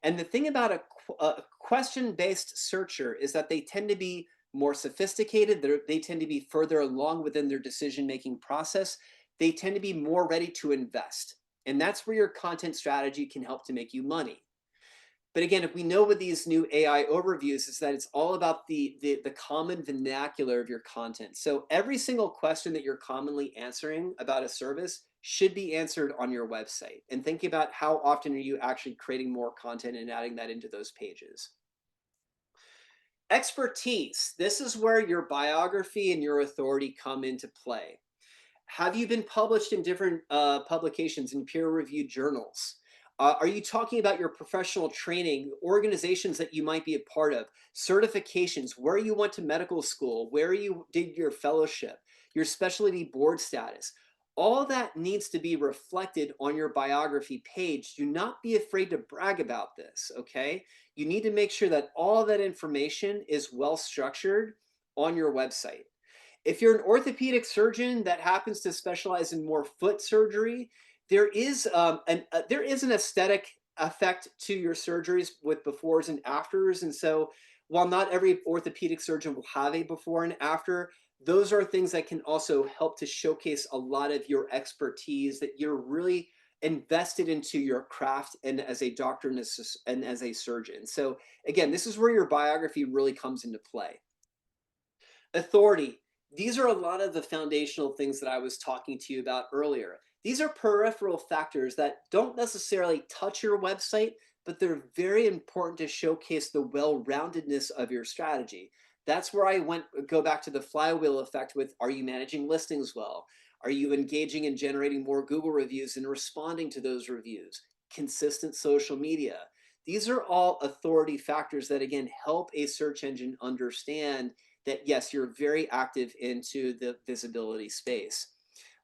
And the thing about a question-based searcher is that they tend to be more sophisticated. They tend to be further along within their decision-making process. They tend to be more ready to invest. And that's where your content strategy can help to make you money. But again, if we know with these new AI overviews is that it's all about the common vernacular of your content. So every single question that you're commonly answering about a service should be answered on your website. And think about how often are you actually creating more content and adding that into those pages. Expertise. This is where your biography and your authority come into play. Have you been published in different publications in peer-reviewed journals? Are you talking about your professional training, organizations that you might be a part of, certifications, where you went to medical school, where you did your fellowship, your specialty board status? All that needs to be reflected on your biography page. Do not be afraid to brag about this, okay? You need to make sure that all that information is well structured on your website. If you're an orthopedic surgeon that happens to specialize in more foot surgery, there is an aesthetic effect to your surgeries with befores and afters. And so while not every orthopedic surgeon will have a before and after, those are things that can also help to showcase a lot of your expertise that you're really invested into your craft and as a doctor and as a surgeon. So again, this is where your biography really comes into play. Authority. These are a lot of the foundational things that I was talking to you about earlier. These are peripheral factors that don't necessarily touch your website, but they're very important to showcase the well-roundedness of your strategy. That's where I go back to the flywheel effect with, are you managing listings well? Are you engaging and generating more Google reviews and responding to those reviews? Consistent social media. These are all authority factors that, again, help a search engine understand that yes, you're very active into the visibility space.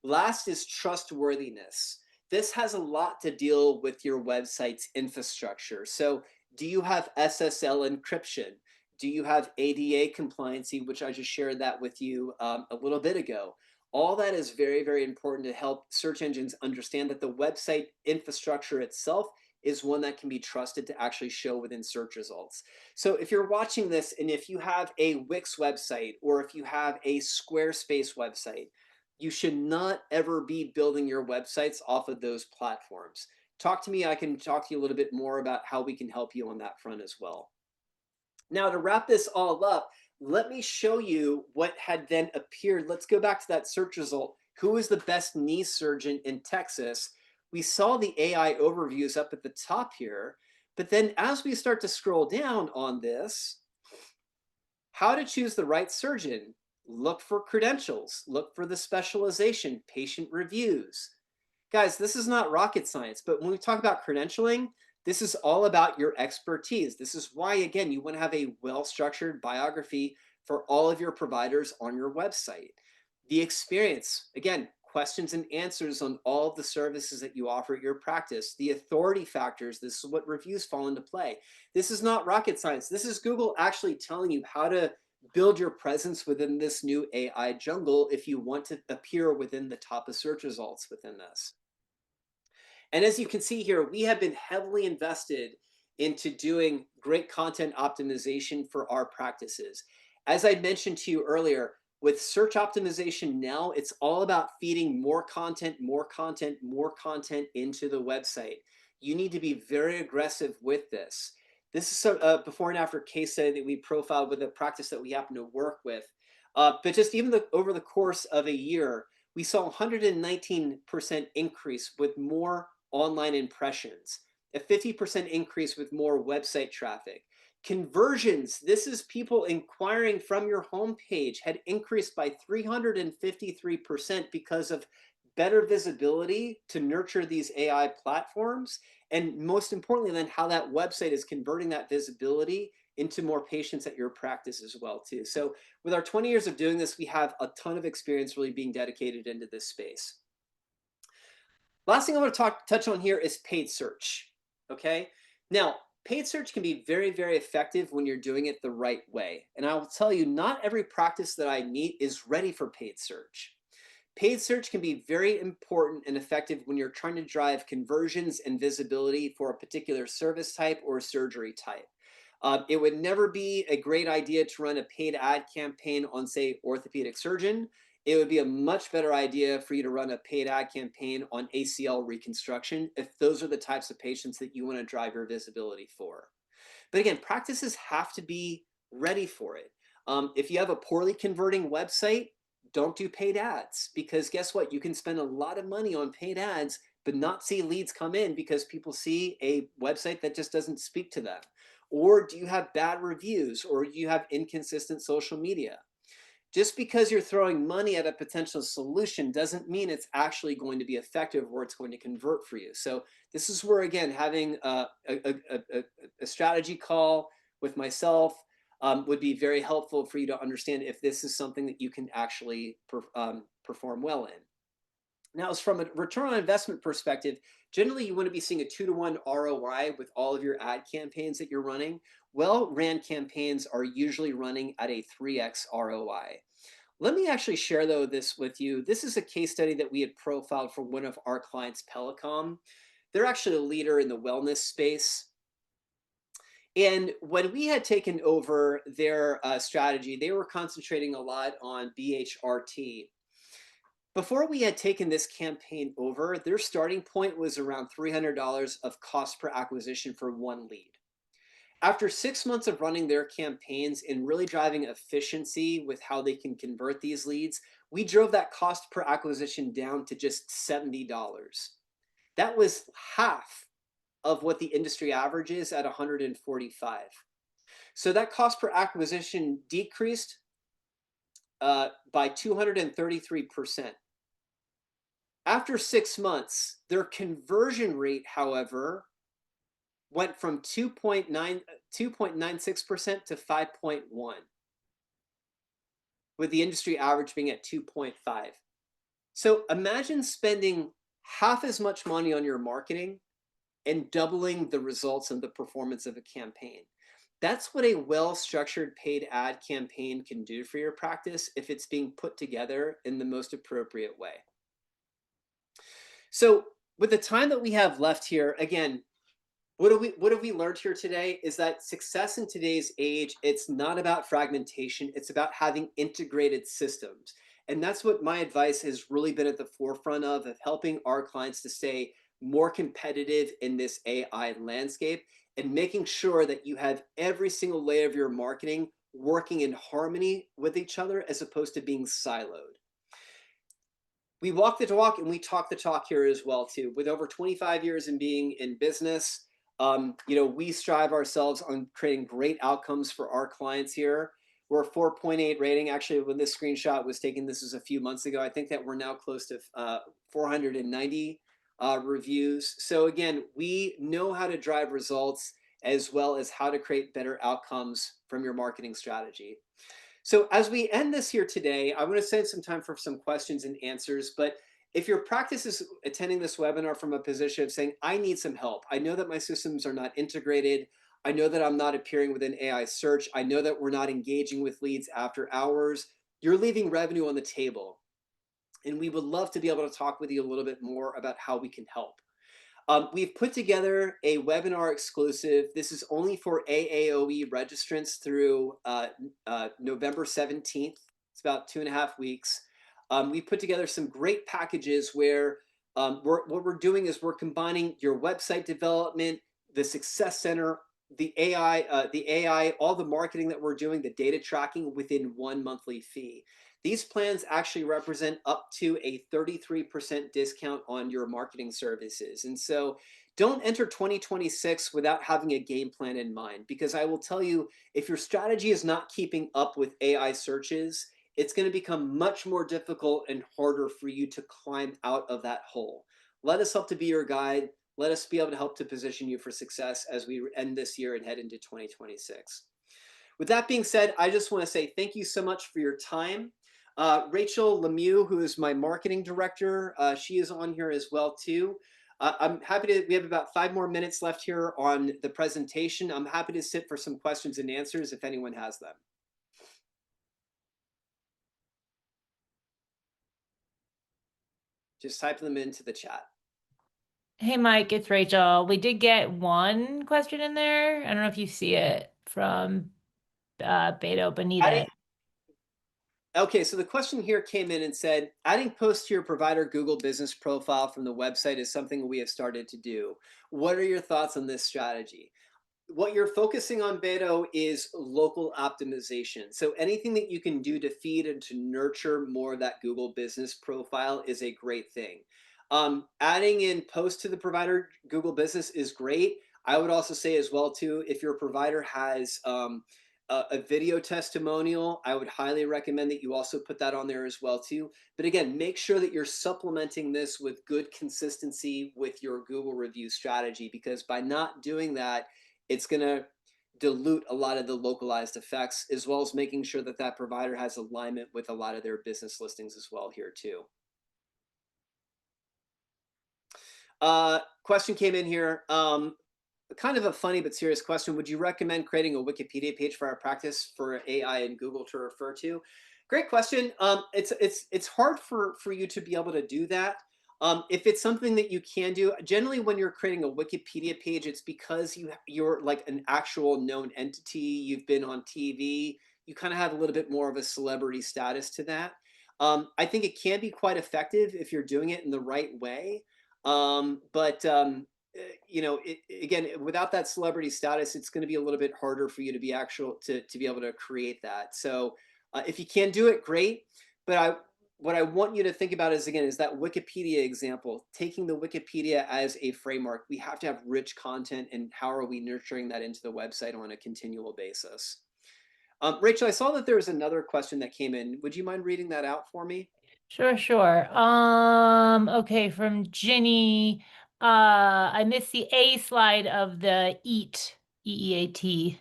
Last is trustworthiness. This has a lot to deal with your website's infrastructure. So do you have SSL encryption? Do you have ADA compliancy, which I just shared that with you a little bit ago? All that is very, very important to help search engines understand that the website infrastructure itself is one that can be trusted to actually show within search results. So if you're watching this and if you have a Wix website or if you have a Squarespace website, you should not ever be building your websites off of those platforms. Talk to me. I can talk to you a little bit more about how we can help you on that front as well. Now, to wrap this all up, let me show you what had then appeared. Let's go back to that search result. Who is the best knee surgeon in Texas? We saw the AI overviews up at the top here, but then as we start to scroll down on this, how to choose the right surgeon, look for credentials, look for the specialization, patient reviews. Guys, this is not rocket science, but when we talk about credentialing, this is all about your expertise. This is why, again, you want to have a well-structured biography for all of your providers on your website. The experience, again, questions and answers on all of the services that you offer at your practice. The authority factors, this is what reviews fall into play. This is not rocket science. This is Google actually telling you how to build your presence within this new AI jungle if you want to appear within the top of search results within this. And as you can see here, we have been heavily invested into doing great content optimization for our practices. As I mentioned to you earlier, with search optimization now, it's all about feeding more content, more content, more content into the website. You need to be very aggressive with this. This is a before and after case study that we profiled with a practice that we happen to work with. But just even over the course of a year, we saw 119% increase with more online impressions, a 50% increase with more website traffic. Conversions, this is people inquiring from your homepage, had increased by 353% because of better visibility to nurture these AI platforms. And most importantly, then how that website is converting that visibility into more patients at your practice as well too. So with our 20 years of doing this, we have a ton of experience really being dedicated into this space. Last thing I want to touch on here is paid search, okay? Now, paid search can be very, very effective when you're doing it the right way. And I will tell you, not every practice that I meet is ready for paid search. Paid search can be very important and effective when you're trying to drive conversions and visibility for a particular service type or surgery type. It would never be a great idea to run a paid ad campaign on, say, orthopedic surgeon. It would be a much better idea for you to run a paid ad campaign on ACL reconstruction if those are the types of patients that you want to drive your visibility for. But again, practices have to be ready for it. If you have a poorly converting website, don't do paid ads, because guess what? You can spend a lot of money on paid ads, but not see leads come in because people see a website that just doesn't speak to them. Or do you have bad reviews, or you have inconsistent social media? Just because you're throwing money at a potential solution doesn't mean it's actually going to be effective or it's going to convert for you. So this is where, again, having a strategy call with myself would be very helpful for you to understand if this is something that you can actually perform well in. Now, as from a return on investment perspective, generally you want to be seeing a 2-to-1 ROI with all of your ad campaigns that you're running. Well-ran campaigns are usually running at a 3x ROI. Let me actually share, though, this with you. This is a case study that we had profiled for one of our clients, Pelicom. They're actually a leader in the wellness space. And when we had taken over their strategy, they were concentrating a lot on BHRT. Before we had taken this campaign over, their starting point was around $300 of cost per acquisition for one lead. After 6 months of running their campaigns and really driving efficiency with how they can convert these leads, we drove that cost per acquisition down to just $70. That was half of what the industry average is at 145. So that cost per acquisition decreased by 233%. After 6 months, their conversion rate, however, went from 2.96% to 5.1, with the industry average being at 2.5. So imagine spending half as much money on your marketing and doubling the results and the performance of a campaign. That's what a well-structured paid ad campaign can do for your practice if it's being put together in the most appropriate way. So with the time that we have left here, again, what have we learned here today is that success in today's age, it's not about fragmentation, it's about having integrated systems. And that's what my advice has really been at the forefront of helping our clients to stay more competitive in this AI landscape and making sure that you have every single layer of your marketing working in harmony with each other as opposed to being siloed. We walk the talk and we talk the talk here as well too. With over 25 years in being in business, we strive ourselves on creating great outcomes for our clients here. We're a 4.8 rating. Actually, when this screenshot was taken, this was a few months ago. I think that we're now close to 490 reviews. So again, we know how to drive results as well as how to create better outcomes from your marketing strategy. So as we end this here today, I'm going to save some time for some questions and answers. But if your practice is attending this webinar from a position of saying, I need some help. I know that my systems are not integrated. I know that I'm not appearing within AI search. I know that we're not engaging with leads after hours. You're leaving revenue on the table. And we would love to be able to talk with you a little bit more about how we can help. We've put together a webinar exclusive. This is only for AAOE registrants through November 17th. It's about 2.5 weeks. We put together some great packages where what we're doing is we're combining your website development, the success center, the AI, all the marketing that we're doing, the data tracking within one monthly fee. These plans actually represent up to a 33% discount on your marketing services. And so don't enter 2026 without having a game plan in mind, because I will tell you, if your strategy is not keeping up with AI searches, it's going to become much more difficult and harder for you to climb out of that hole. Let us help to be your guide. Let us be able to help to position you for success as we end this year and head into 2026. With that being said, I just want to say thank you so much for your time. Rachel Lemieux, who is my marketing director, she is on here as well too. I'm happy to, we have about 5 more minutes left here on the presentation. I'm happy to sit for some questions and answers if anyone has them. Just type them into the chat. Hey, Mike, it's Rachel. We did get one question in there. I don't know if you see it from Beto Adding, Benita. okay, so the question here came in and said, adding posts to your provider Google business profile from the website is something we have started to do. What are your thoughts on this strategy? What you're focusing on, Beto, is local optimization. So anything that you can do to feed and to nurture more of that Google business profile is a great thing. Adding in posts to the provider Google business is great. I would also say as well too, if your provider has a video testimonial, I would highly recommend that you also put that on there as well too. But again, make sure that you're supplementing this with good consistency with your Google review strategy, because by not doing that, it's going to dilute a lot of the localized effects, as well as making sure that that provider has alignment with a lot of their business listings as well here too. Question came in here. Kind of a funny but serious question. Would you recommend creating a Wikipedia page for our practice for AI and Google to refer to? Great question. It's hard for you to be able to do that. If it's something that you can do, generally when you're creating a Wikipedia page, it's because you're like an actual known entity. You've been on TV. You kind of have a little bit more of a celebrity status to that. I think it can be quite effective if you're doing it in the right way. But you know, again, without that celebrity status, it's going to be a little bit harder for you to be to be able to create that. So if you can do it, great. But what I want you to think about is, again, is that Wikipedia example, taking the Wikipedia as a framework. We have to have rich content, and how are we nurturing that into the website on a continual basis? Rachel, I saw that there was another question that came in. Would you mind reading that out for me? Sure, sure. Okay, from Ginny. I missed the A slide of the EAT, EEAT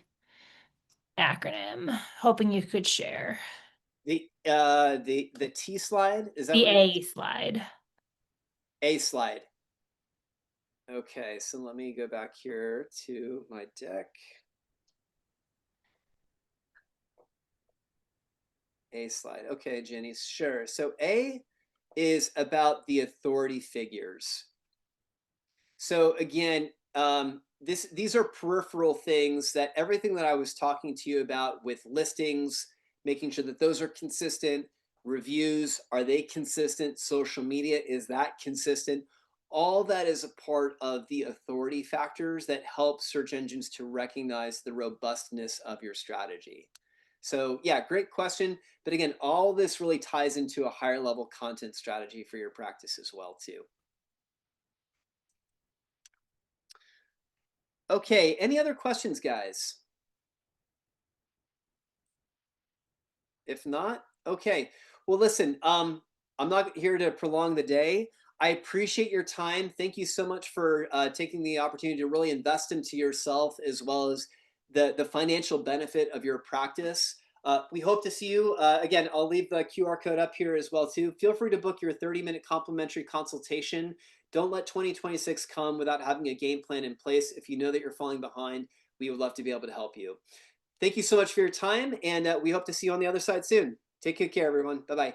acronym. Hoping you could share. The T slide, is that The what it is? A slide. A slide. Okay, so let me go back here to my deck. A slide. Okay, Jenny, sure. So A is about the authority figures. So again, these are peripheral things, that everything that I was talking to you about with listings, making sure that those are consistent, reviews, are they consistent? Social media, is that consistent? All that is a part of the authority factors that help search engines to recognize the robustness of your strategy. So yeah, great question. But again, all this really ties into a higher level content strategy for your practice as well too. Okay, any other questions, guys? If not, okay. Well, listen, I'm not here to prolong the day. I appreciate your time. Thank you so much for taking the opportunity to really invest into yourself, as well as the financial benefit of your practice. We hope to see you again. I'll leave the QR code up here as well too. Feel free to book your 30-minute complimentary consultation. Don't let 2026 come without having a game plan in place. If you know that you're falling behind, we would love to be able to help you. Thank you so much for your time, and we hope to see you on the other side soon. Take good care, everyone. Bye-bye.